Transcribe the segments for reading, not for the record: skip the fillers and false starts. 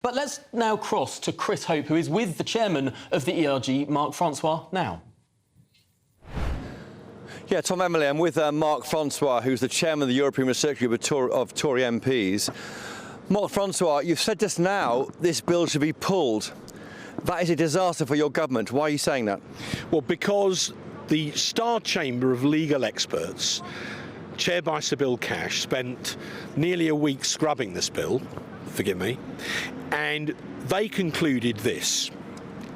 But let's now cross to Chris Hope, who is with the chairman of the ERG, Mark Francois, now. Yeah, Tom, Emily, I'm with Mark Francois, who's the chairman of the European Research Group of Tory MPs. Mark Francois, you've said just now this bill should be pulled. That is a disaster for your government. Why are you saying that? Well, because the Star Chamber of Legal Experts, chaired by Sir Bill Cash, spent nearly a week scrubbing this bill, forgive me, and they concluded this.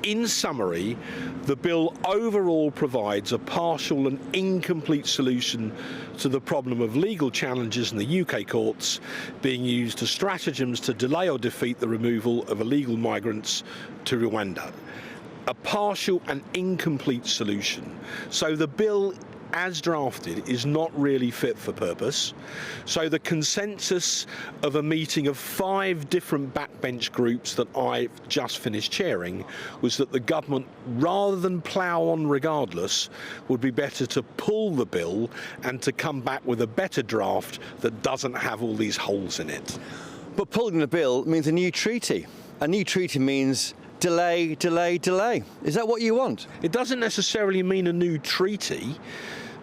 In summary, the bill overall provides a partial and incomplete solution to the problem of legal challenges in the UK courts being used as stratagems to delay or defeat the removal of illegal migrants to Rwanda. A partial and incomplete solution. So the bill, as drafted, is not really fit for purpose. So the consensus of a meeting of 5 different backbench groups that I've just finished chairing was that the government, rather than plough on regardless, would be better to pull the bill and to come back with a better draft that doesn't have all these holes in it. But pulling the bill means a new treaty. A new treaty means delay, delay, delay. Is that what you want? It doesn't necessarily mean a new treaty,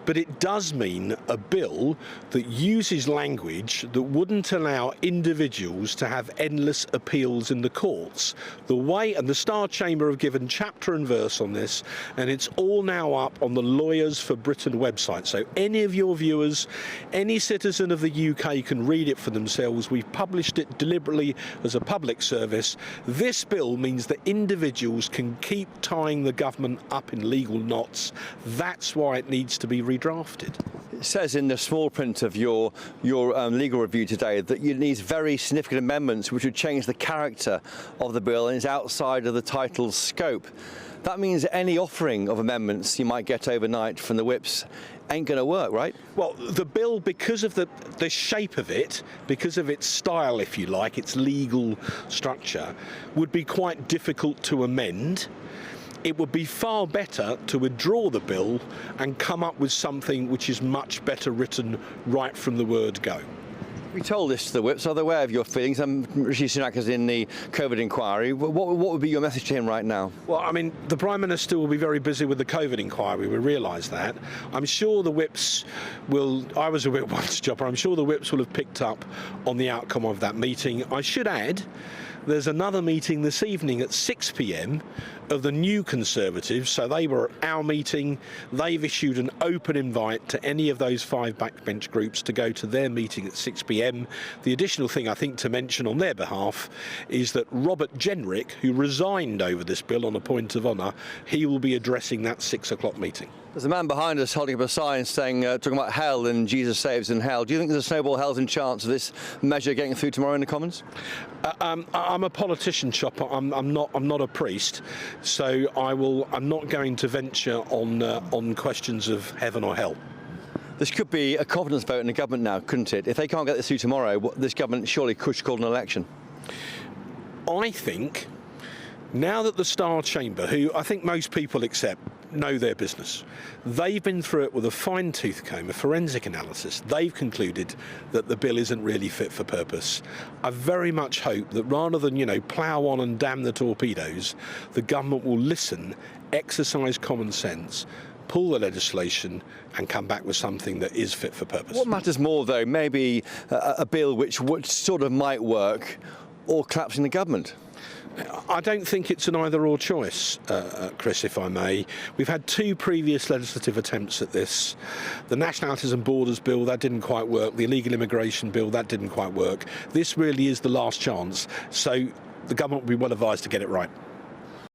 but it does mean a bill that uses language that wouldn't allow individuals to have endless appeals in the courts. The way, and the Star Chamber have given chapter and verse on this, and it's all now up on the Lawyers for Britain website. So any of your viewers, any citizen of the UK can read it for themselves. We've published it deliberately as a public service. This bill means that individuals can keep tying the government up in legal knots. That's why it needs to be redrafted. It says in the small print of your legal review today that you need very significant amendments which would change the character of the bill and is outside of the title's scope. That means any offering of amendments you might get overnight from the whips ain't going to work, right? Well, the bill, because of the shape of it, because of its style, if you like, its legal structure, would be quite difficult to amend. It would be far better to withdraw the bill and come up with something which is much better written right from the word go. We told this to the whips. Are they aware of your feelings? Rishi Sunak is in the COVID inquiry. What would be your message to him right now? Well, I mean, the Prime Minister will be very busy with the COVID inquiry. We realise that. I'm sure the whips will... I was a whip once, Chopper. I'm sure the whips will have picked up on the outcome of that meeting. I should add, there's another meeting this evening at 6 p.m. of the New Conservatives, so they were at our meeting. They've issued an open invite to any of those 5 backbench groups to go to their meeting at 6 p.m. The additional thing I think to mention on their behalf is that Robert Jenrick, who resigned over this bill on a point of honour, he will be addressing that 6 o'clock meeting. There's a man behind us holding up a sign saying, talking about hell and Jesus saves in hell. Do you think there's a snowball housing chance of this measure getting through tomorrow in the Commons? I'm a politician, Chopper. I'm not a priest, so I'm not going to venture on questions of heaven or hell. This could be a confidence vote in the government now, couldn't it? If they can't get this through tomorrow, this government surely could call an election. I think now that the Star Chamber, who I think most people accept, know their business. They've been through it with a fine-tooth comb, a forensic analysis. They've concluded that the bill isn't really fit for purpose. I very much hope that rather than, plough on and damn the torpedoes, the government will listen, exercise common sense, pull the legislation and come back with something that is fit for purpose. What matters more, though, maybe a bill which sort of might work, or collapsing the government? I don't think it's an either-or choice, Chris, if I may. We've had 2 previous legislative attempts at this. The Nationalities and Borders Bill, that didn't quite work. The Illegal Immigration Bill, that didn't quite work. This really is the last chance, so the government will be well advised to get it right.